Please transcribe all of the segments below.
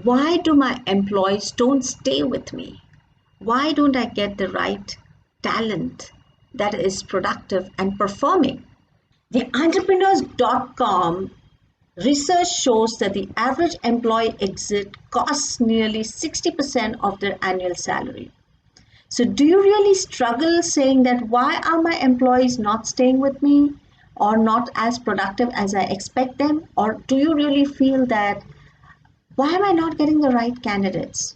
Why do my employees don't stay with me? Why don't I get the right talent that is productive and performing? The entrepreneurs.com research shows that the average employee exit costs nearly 60% of their annual salary. So, do you really struggle saying that why are my employees not staying with me or not as productive as I expect them? Or do you really feel that why am I not getting the right candidates?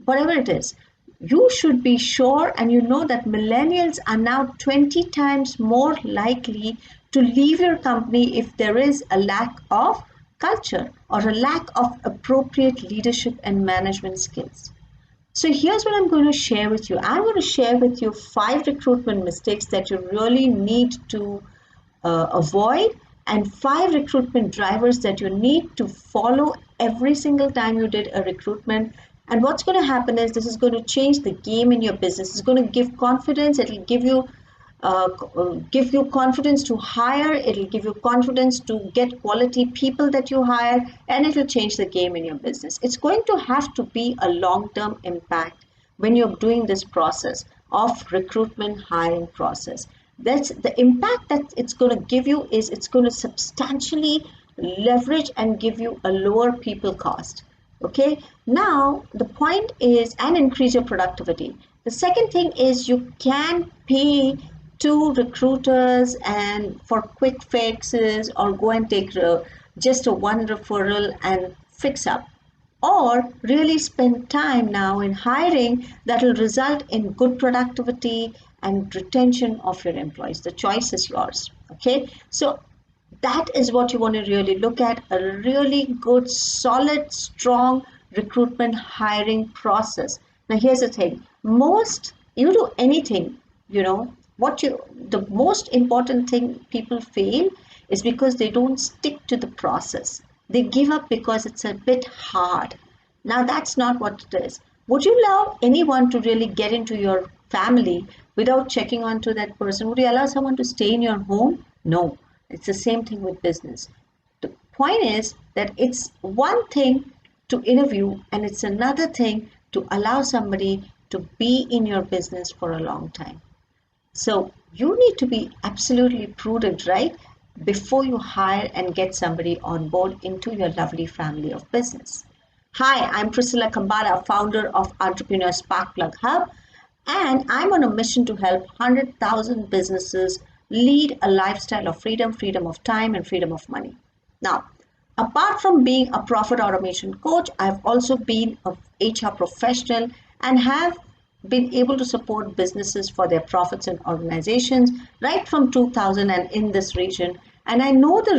Whatever it is, you should be sure and you know that millennials are now 20 times more likely to leave your company if there is a lack of culture or a lack of appropriate leadership and management skills. So here's what I'm going to share with you. I'm going to share with you 5 recruitment mistakes that you really need to avoid, and 5 recruitment drivers that you need to follow every single time you did a recruitment. And what's going to happen is this is going to change the game in your business. It's going to give confidence. It'll give you confidence to hire. It'll give you confidence to get quality people that you hire, and it'll change the game in your business. It's going to have to be a long-term impact when you're doing this process of recruitment hiring process. That's the impact that it's going to give you is it's going to substantially leverage and give you a lower people cost. Okay, now the point is and increase your productivity. The second thing is you can pay to recruiters and for quick fixes or go and take just a one referral and fix up, or really spend time now in hiring that will result in good productivity and retention of your employees. The choice is yours. Okay, so that is what you want to really look at, a really good solid strong recruitment hiring process. Now here's the thing, most you do anything, you know what you the most important thing people fail is because they don't stick to the process. They give up because it's a bit hard. Now that's not what it is. Would you allow anyone to really get into your family without checking on to that person? Would you allow someone to stay in your home? No. It's the same thing with business. The point is that it's one thing to interview and it's another thing to allow somebody to be in your business for a long time. So you need to be absolutely prudent, right? Before you hire and get somebody on board into your lovely family of business. Hi, I'm Priscilla Kambara, founder of Entrepreneur Sparkplug Hub, and I'm on a mission to help 100,000 businesses lead a lifestyle of freedom, freedom of time, and freedom of money. Now, apart from being a profit automation coach, I've also been a HR professional and have been able to support businesses for their profits and organizations right from 2000 and in this region. And I know the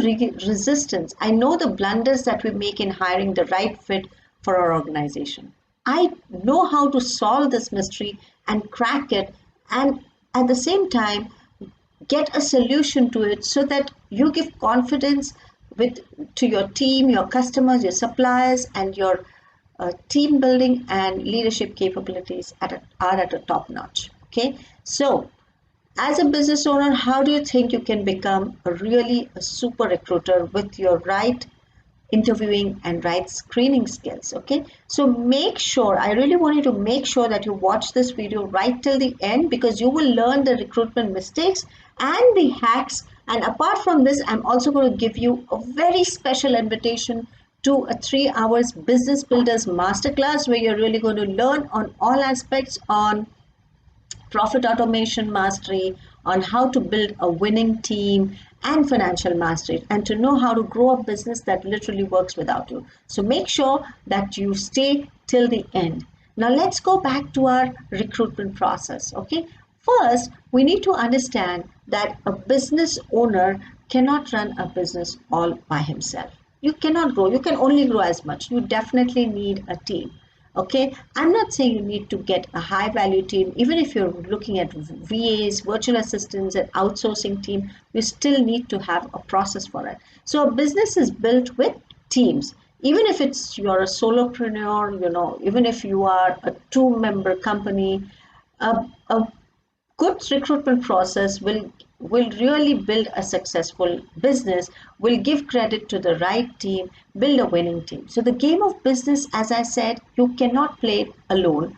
resistance, I know the blunders that we make in hiring the right fit for our organization. I know how to solve this mystery and crack it, and at the same time, get a solution to it so that you give confidence to your team, your customers, your suppliers, and your team building and leadership capabilities are at a top notch. Okay, so as a business owner, how do you think you can become a super recruiter with your right interviewing and right screening skills? Okay, so make sure, I really want you to make sure that you watch this video right till the end, because you will learn the recruitment mistakes and the hacks. And apart from this, I'm also going to give you a very special invitation to a 3 hours business builders masterclass where you're really going to learn on all aspects on profit automation mastery, on how to build a winning team and financial mastery, and to know how to grow a business that literally works without you. So make sure that you stay till the end. Now let's go back to our recruitment process. Okay, first we need to understand that a business owner cannot run a business all by himself. You cannot grow, you can only grow as much. You definitely need a team. Okay, I'm not saying you need to get a high value team. Even if you're looking at VAs, virtual assistants, and outsourcing team, you still need to have a process for it. So a business is built with teams. Even if you're a solopreneur, even if you are a 2-member company, a good recruitment process will really build a successful business, will give credit to the right team, build a winning team. So the game of business, as I said, you cannot play it alone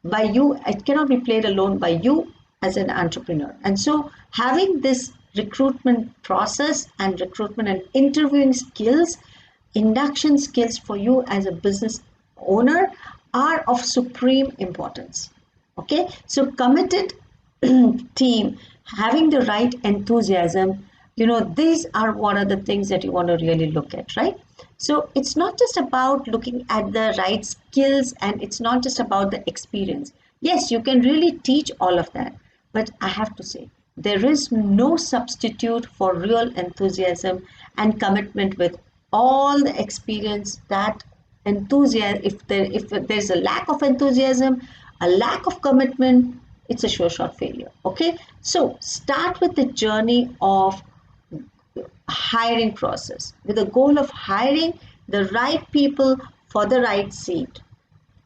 by you. It cannot be played alone by you as an entrepreneur. And so having this recruitment process and recruitment and interviewing skills, induction skills for you as a business owner are of supreme importance. Okay, so committed team, having the right enthusiasm, these are what are the things that you want to really look at, right? So it's not just about looking at the right skills, and it's not just about the experience. Yes, you can really teach all of that, but I have to say there is no substitute for real enthusiasm and commitment. With all the experience, that enthusiasm, if there's a lack of enthusiasm, a lack of commitment, it's a sure shot failure. Okay, so start with the journey of hiring process with the goal of hiring the right people for the right seat,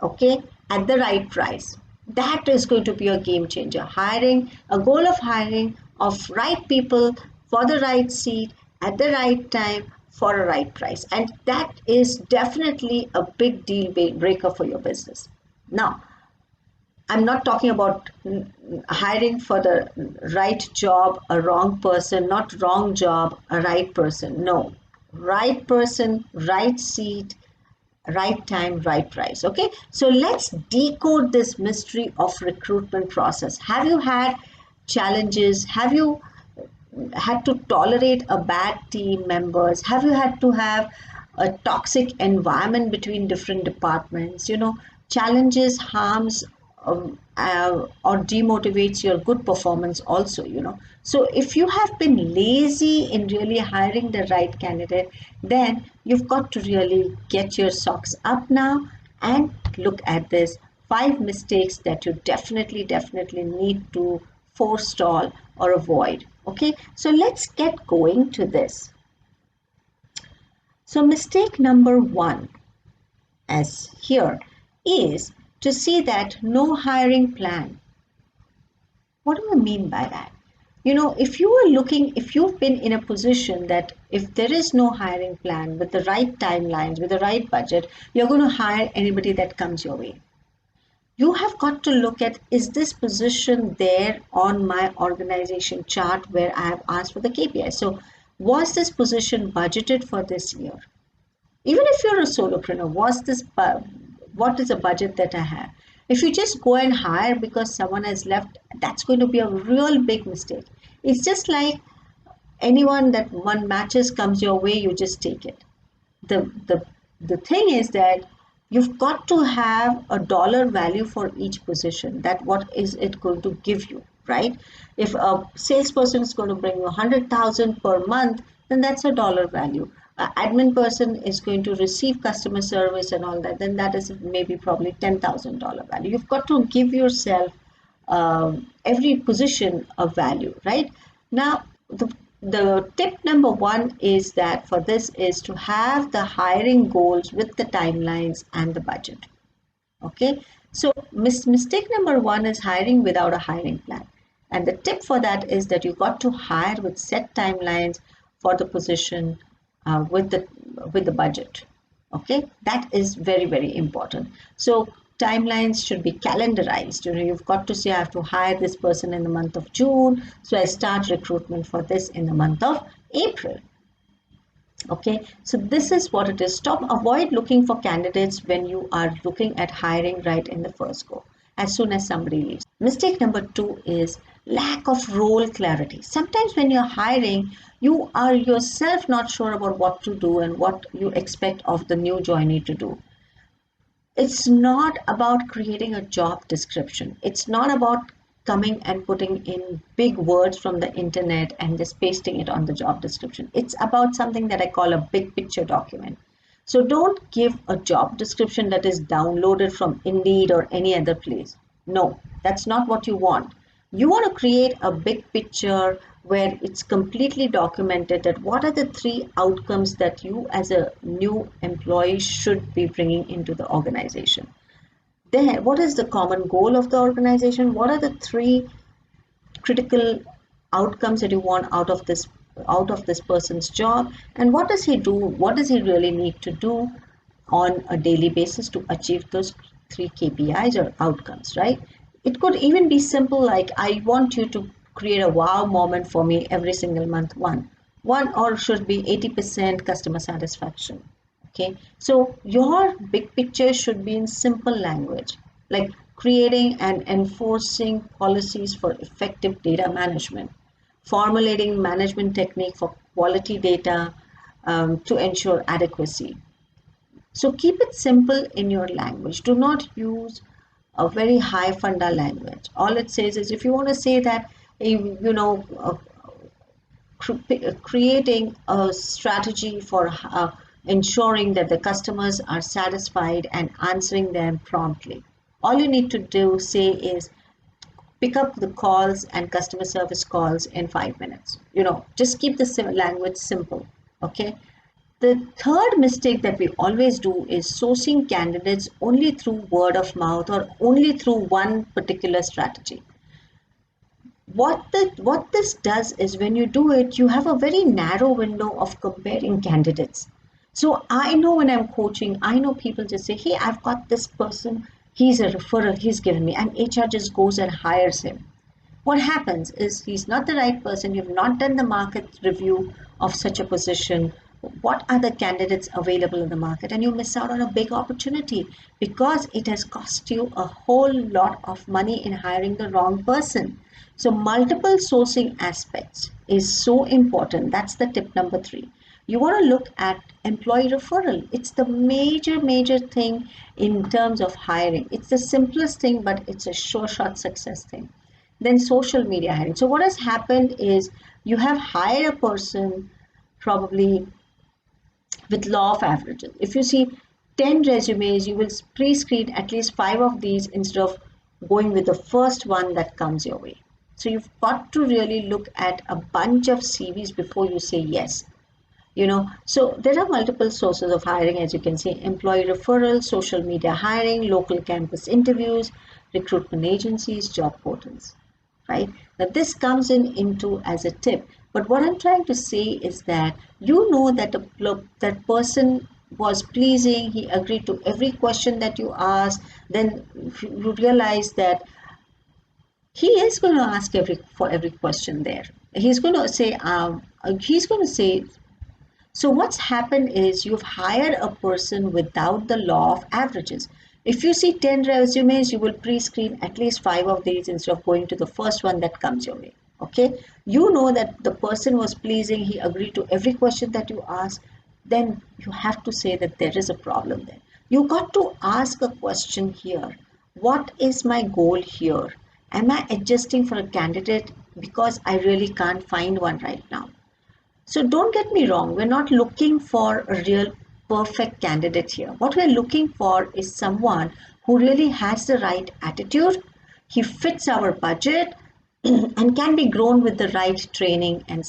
okay, at the right price. That is going to be a game changer. Hiring, a goal of hiring of right people for the right seat at the right time for a right price, and that is definitely a big deal breaker for your business. Now, I'm not talking about hiring for the right job, a wrong person, not wrong job, a right person. No, right person, right seat, right time, right price. Okay, so let's decode this mystery of recruitment process. Have you had challenges? Have you had to tolerate a bad team members? Have you had to have a toxic environment between different departments? Challenges, harms, or demotivates your good performance also. So if you have been lazy in really hiring the right candidate, then you've got to really get your socks up now and look at this 5 mistakes that you definitely need to forestall or avoid. Okay, so let's get going to this. So mistake number 1, as here, is to see that no hiring plan. What do I mean by that? If you've been in a position that if there is no hiring plan with the right timelines, with the right budget, you're going to hire anybody that comes your way. You have got to look at, is this position there on my organization chart where I have asked for the KPI? So was this position budgeted for this year? Even if you're a solopreneur, what is the budget that I have? If you just go and hire because someone has left, that's going to be a real big mistake. It's just like anyone that one matches comes your way, you just take it. The thing is that you've got to have a dollar value for each position. That what is it going to give you, right? If a salesperson is going to bring you 100,000 per month, then that's a dollar value. Admin person is going to receive customer service and all that, then that is maybe probably $10,000 value. You've got to give yourself every position a value, right? Now, the tip number 1 is that for this is to have the hiring goals with the timelines and the budget. Okay, so mistake number 1 is hiring without a hiring plan. And the tip for that is that you got to hire with set timelines for the position, with the budget. Okay, that is very important. So timelines should be calendarized. You've got to say, I have to hire this person in the month of June, so I start recruitment for this in the month of April. Okay, so this is what it is. Avoid looking for candidates when you are looking at hiring right in the first go, as soon as somebody leaves. Mistake number 2 is lack of role clarity. Sometimes when you're hiring, you are yourself not sure about what to do and what you expect of the new joinee to do. It's not about creating a job description. It's not about coming and putting in big words from the internet and just pasting it on the job description. It's about something that I call a big picture document. So don't give a job description that is downloaded from Indeed or any other place. No, that's not what you want. You want to create a big picture where it's completely documented that what are the 3 outcomes that you as a new employee should be bringing into the organization. Then what is the common goal of the organization? What are the 3 critical outcomes that you want out of this person's job, and what does he do, what does he really need to do on a daily basis to achieve those three KPIs or outcomes, right? It could even be simple like, I want you to create a wow moment for me every single month. One or should be 80% customer satisfaction. Okay, so your big picture should be in simple language, like creating and enforcing policies for effective data management, formulating management technique for quality data to ensure adequacy. So keep it simple in your language. Do not use a very high funda language. All it says is, if you want to say that, creating a strategy for ensuring that the customers are satisfied and answering them promptly. All you need to do say is pick up the calls and customer service calls in 5 minutes. Just keep the language simple. Okay. The third mistake that we always do is sourcing candidates only through word of mouth or only through one particular strategy. What this does is, when you do it, you have a very narrow window of comparing candidates. So I know when I'm coaching, I know people just say, hey, I've got this person, he's a referral, he's given me, and HR just goes and hires him. What happens is, he's not the right person. You've not done the market review of such a position. What are the candidates available in the market? And you miss out on a big opportunity because it has cost you a whole lot of money in hiring the wrong person. So multiple sourcing aspects is so important. That's the tip number 3. You want to look at employee referral. It's the major thing in terms of hiring. It's the simplest thing, but it's a sure shot success thing. Then social media hiring. So what has happened is, you have hired a person probably with law of averages. If you see 10 resumes, you will pre-screen at least 5 of these instead of going with the first one that comes your way. So you've got to really look at a bunch of CVs before you say yes. So there are multiple sources of hiring, as you can see: employee referral, social media hiring, local campus interviews, recruitment agencies, job portals, right? Now this comes into as a tip, but what I'm trying to say is that, that person was pleasing, he agreed to every question that you asked, then you realize that he is going to ask for every question there. He's going to say, so what's happened is, you've hired a person without the law of averages. If you see 10 resumes, you will pre-screen at least 5 of these instead of going to the first one that comes your way. Okay? You know that the person was pleasing, he agreed to every question that you asked, then you have to say that there is a problem there. You got to ask a question here. What is my goal here? Am I adjusting for a candidate because I really can't find one right now? So don't get me wrong, we're not looking for a real perfect candidate here. What we're looking for is someone who really has the right attitude, he fits our budget, and can be grown with the right training and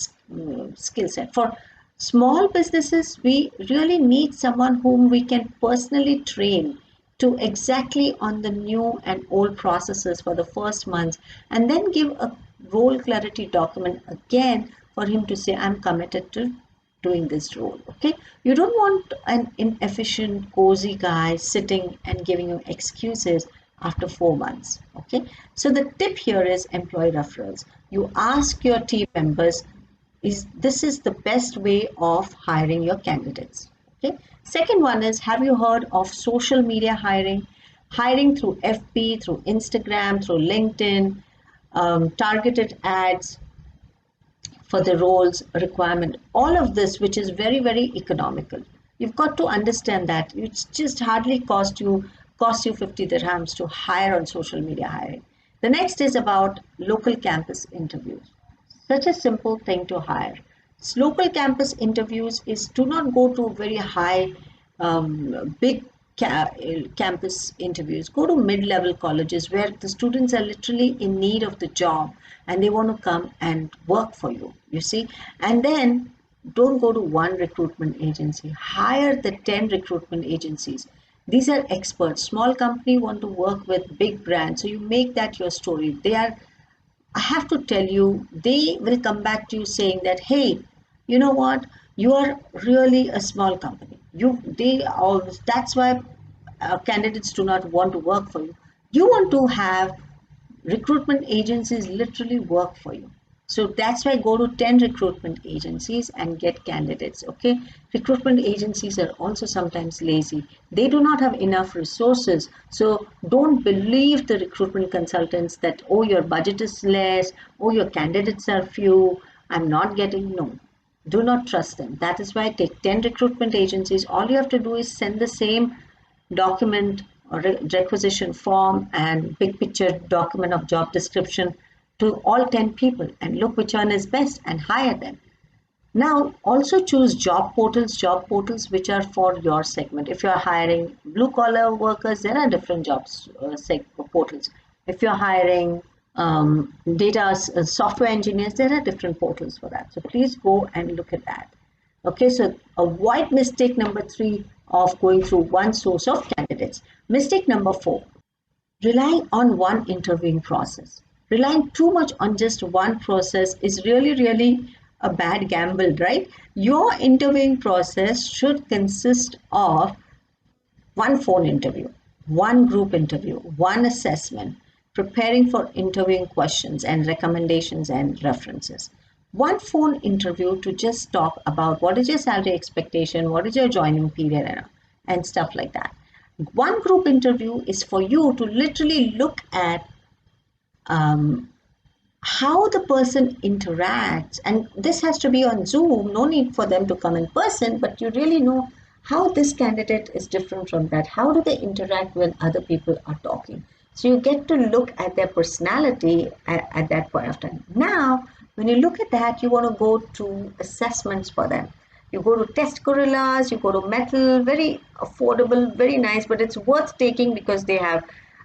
skill set. For small businesses, we really need someone whom we can personally train to exactly on the new and old processes for the first months, and then give a role clarity document again for him to say, I'm committed to doing this role. Okay, you don't want an inefficient cozy guy sitting and giving you excuses after 4 months. Okay, so the tip here is employee referrals. You ask your team members, this is the best way of hiring your candidates. Okay, second one is, have you heard of social media hiring through FB, through Instagram, through LinkedIn, targeted ads for the roles requirement, all of this, which is very economical. You've got to understand that it's just hardly cost you 50 dirhams to hire on social media hiring. The next is about local campus interviews. Such a simple thing to hire. Local campus interviews is, do not go to very high big campus interviews. Go to mid-level colleges where the students are literally in need of the job and they want to come and work for you, you see. And then don't go to one recruitment agency. Hire the 10 recruitment agencies. These are experts. Small company want to work with big brands, so you make that your story. They are I have to tell you, they will come back to you saying that, hey, you know what, you are really a small company. They always, that's why candidates do not want to work for you. You want to have recruitment agencies literally work for you. So that's why go to 10 recruitment agencies and get candidates. Okay, recruitment agencies are also sometimes lazy. They do not have enough resources. So don't believe the recruitment consultants that, oh, your budget is less, oh, your candidates are few, I'm not getting. No, do not trust them. That is why take 10 recruitment agencies. All you have to do is send the same document or requisition form and big picture document of job description to all 10 people and look which one is best and hire them. Now, also choose job portals which are for your segment. If you're hiring blue collar workers, there are different jobs portals. If you're hiring data software engineers, there are different portals for that. So please go and look at that. Okay, so avoid mistake number 3 of going through one source of candidates. Mistake number 4, relying on one interviewing process. Relying too much on just one process is really, really a bad gamble, right? Your interviewing process should consist of one phone interview, one group interview, one assessment, preparing for interviewing questions and recommendations and references. One phone interview to just talk about what is your salary expectation, what is your joining period, and stuff like that. One group interview is for you to literally look at um, how the person interacts, and this has to be on Zoom, no need for them to come in person, but you really know how this candidate is different from that. How do they interact when other people are talking? So you get to look at their personality at that point of time. Now, when you look at that, you want to go to assessments for them. You go to Test Gorillas, you go to Metal, very affordable, very nice, but it's worth taking because they have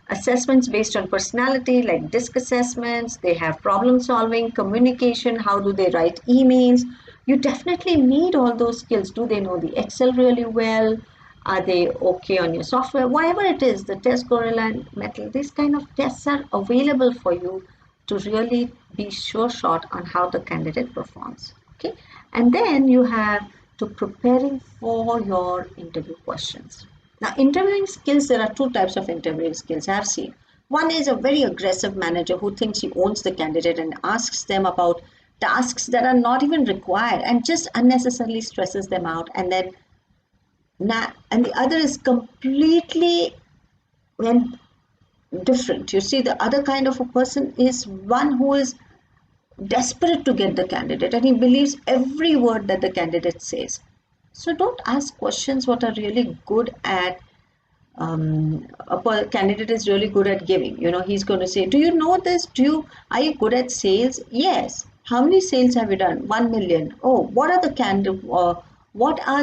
assessments based on personality, like disc assessments. They have problem solving, communication, how do they write emails. You definitely need all those skills. Do they know the Excel really well? Are they okay on your software? Whatever it is, the Test Gorilla and Metal, these kind of tests are available for you to really be sure shot on how the candidate performs. Okay, and then you have to preparing for your interview questions. Now, interviewing skills, there are two types of interviewing skills I've seen. One is a very aggressive manager who thinks he owns the candidate and asks them about tasks that are not even required and just unnecessarily stresses them out. And then, and the other is completely when different. You see, the other kind of a person is one who is desperate to get the candidate and he believes every word that the candidate says. So don't ask questions what are really good at a candidate is really good at giving. You know, he's going to say, do you know this? Are you good at sales? Yes. How many sales have you done? 1 million. Oh, what are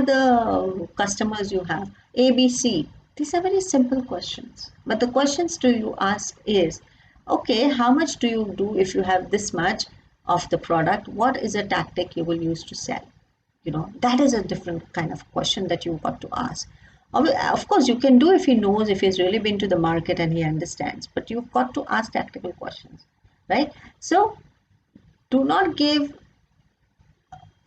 the customers you have? ABC. These are very simple questions. But the questions to you ask is, okay, how much do you do if you have this much of the product? What is a tactic you will use to sell? You know, that is a different kind of question that you've got to ask. Of course, you can do if he knows, if he's really been to the market and he understands, but you've got to ask tactical questions, right? So do not give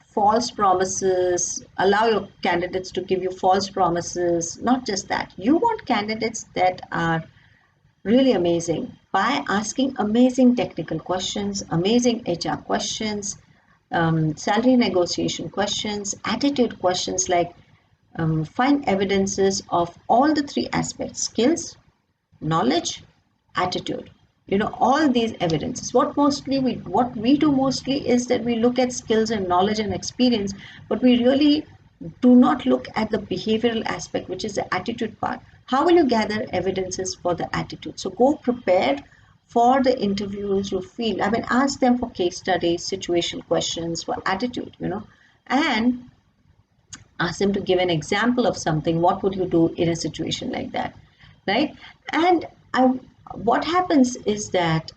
false promises, allow your candidates to give you false promises. Not just that, you want candidates that are really amazing by asking amazing technical questions, amazing HR questions, salary negotiation questions, attitude questions, like find evidences of all the three aspects: skills, knowledge, attitude. You know, all these evidences. What we do mostly is that we look at skills and knowledge and experience, but we really do not look at the behavioral aspect, which is the attitude part. How will you gather evidences for the attitude? So go prepared for the interviews. You feel, I mean, ask them for case studies, situation questions for attitude, you know, and ask them to give an example of something. What would you do in a situation like that, right? And what happens is that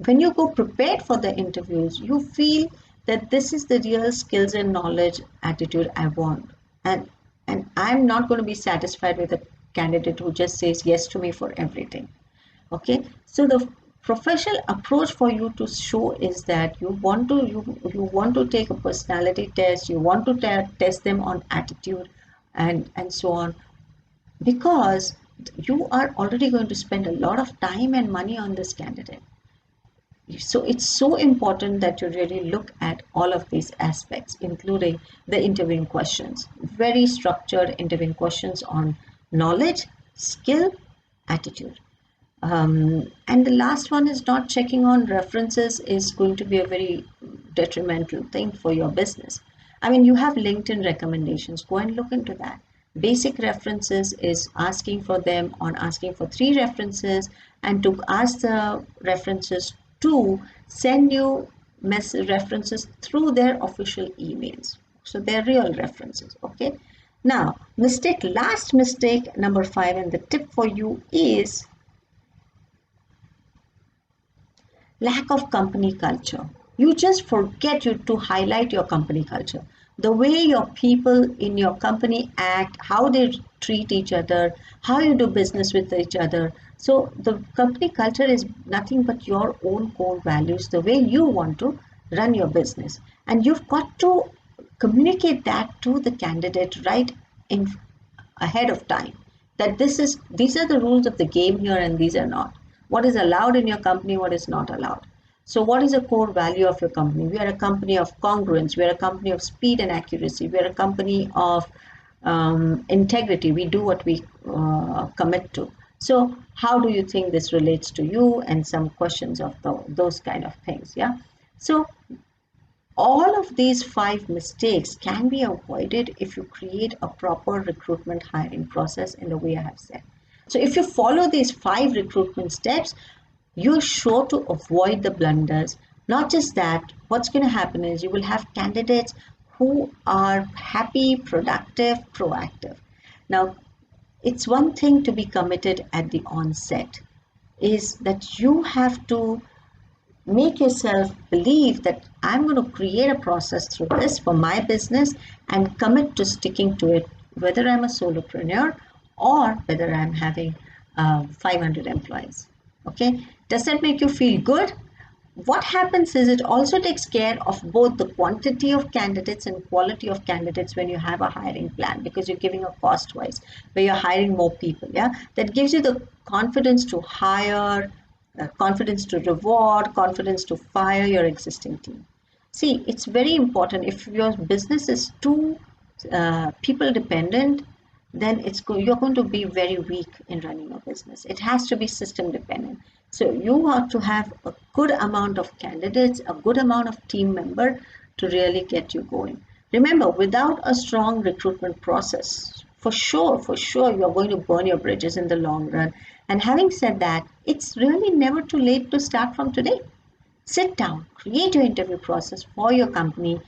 when you go prepared for the interviews, you feel that this is the real skills and knowledge attitude I want. And I'm not going to be satisfied with a candidate who just says yes to me for everything. Okay, so the professional approach for you to show is that you want to take a personality test, you want to test them on attitude and so on, because you are already going to spend a lot of time and money on this candidate. So it's so important that you really look at all of these aspects, including the interviewing questions, very structured interviewing questions on knowledge, skill, attitude. And the last one is not checking on references is going to be a very detrimental thing for your business. I mean, you have LinkedIn recommendations. Go and look into that. Basic references is asking for them on asking for 3 references, and to ask the references to send you references through their official emails. So they're real references. Okay. Now, last mistake, number 5, and the tip for you is lack of company culture. You just forget to highlight your company culture. The way your people in your company act, how they treat each other, how you do business with each other. So the company culture is nothing but your own core values, the way you want to run your business. And you've got to communicate that to the candidate right in ahead of time, that these are the rules of the game here and these are not. What is allowed in your company, what is not allowed. So what is a core value of your company? We are a company of congruence, we are a company of speed and accuracy, we are a company of integrity. We do what we commit to. So how do you think this relates to you, and some questions of those kind of things. Yeah. So all of these 5 mistakes can be avoided if you create a proper recruitment hiring process in the way I have said. So if you follow these 5 recruitment steps, you're sure to avoid the blunders. Not just that, what's going to happen is you will have candidates who are happy, productive, proactive. Now, it's one thing to be committed at the onset, is that you have to make yourself believe that I'm going to create a process through this for my business and commit to sticking to it, whether I'm a solopreneur or whether I'm having 500 employees. Okay, does that make you feel good? What happens is it also takes care of both the quantity of candidates and quality of candidates when you have a hiring plan, because you're giving a cost wise where you're hiring more people. Yeah, that gives you the confidence to hire, confidence to reward, confidence to fire your existing team. See, it's very important. If your business is too people dependent, then you're going to be very weak in running a business. It has to be system dependent. So you have to have a good amount of candidates, a good amount of team member to really get you going. Remember, without a strong recruitment process, for sure, you are going to burn your bridges in the long run. And having said that, it's really never too late to start from today. Sit down, create your interview process for your company.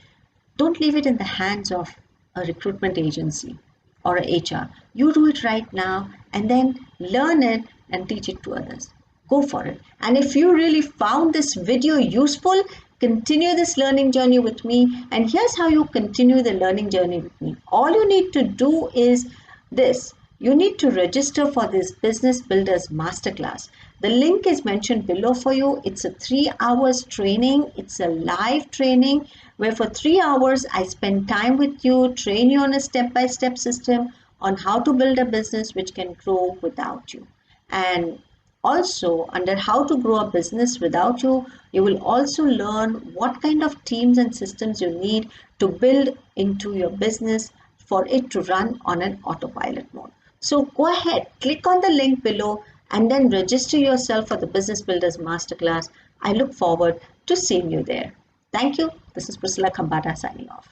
Don't leave it in the hands of a recruitment agency or a HR. You do it right now and then learn it and teach it to others. Go for it. And if you really found this video useful, continue this learning journey with me. And here's how you continue the learning journey with me. All you need to do is this. You need to register for this Business Builders Masterclass. The link is mentioned below for you. It's a 3 hours training. It's a live training where for 3 hours I spend time with you, train you on a step-by-step system on how to build a business which can grow without you. And also, under how to grow a business without you, you will also learn what kind of teams and systems you need to build into your business for it to run on an autopilot mode. So go ahead, click on the link below and then register yourself for the Business Builders Masterclass. I look forward to seeing you there. Thank you. This is Priscilla Khambata signing off.